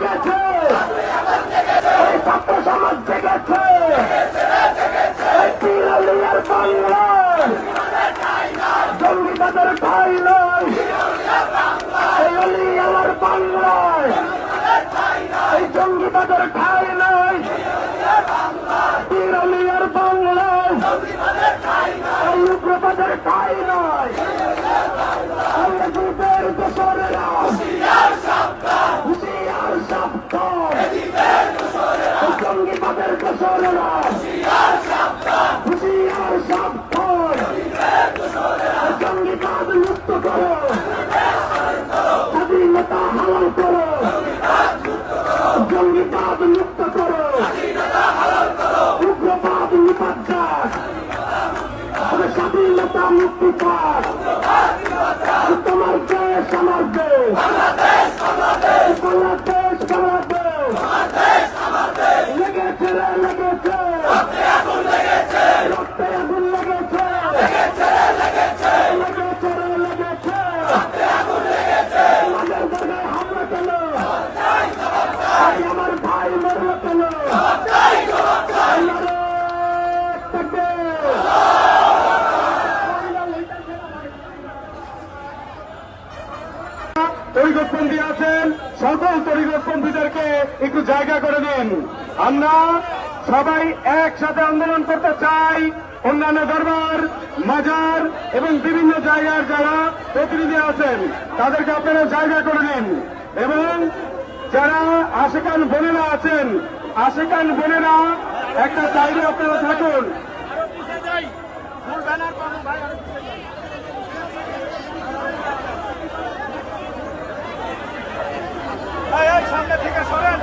জেগেছে, এই ছাত্র সমাজ জেগেছে, এই পিরালিয়ার বাংলায় জঙ্গিবাদের ঠাঁই নয়, এই অলিয়ালার বাংলায় এই জঙ্গিবাদের ঠাঁই নয়, পিরালিয়ার বাংলায় এই উগ্রবাদের ঠাঁই নয়। যুগের দোসরেরা হুঁশিয়ার সাবধান, জঙ্গিবাদের দোসরেরা হুঁশিয়ার সাবধান, জঙ্গিবাদ মুক্ত করো, স্বাধীনতা হালাল করো, জঙ্গিবাদ মুক্ত করো, উগ্রবাদ নিপাত, স্বাধীনতা মুক্তি পাক, তোমার দেশ আমার দেশ, বাংলাদেশ বাংলাদেশ, লেগেছে রে লেগেছে, রক্তে আগুন লেগেছে, লেগেছে রে লেগেছে, আমাদের দরগায় হামলা কেন, আমার ভাই মরল কেন, তরিকতপন্থী আছেন, সকল তরিকতপন্থীদেরকে একটু জায়গা করে দিন। আমরা সবাই একসাথে আন্দোলন করতে চাই। অন্যান্য দরবার, মাজার এবং বিভিন্ন জায়গার যারা প্রতিনিধি আছেন তাদেরকে আপনারা জায়গা করে দিন। এবং যারা আশেকান বোনেরা আছেন, আশেকান বোনেরা একটা সাইডে আপনারা থাকুন। সামনে থেকে সরেন।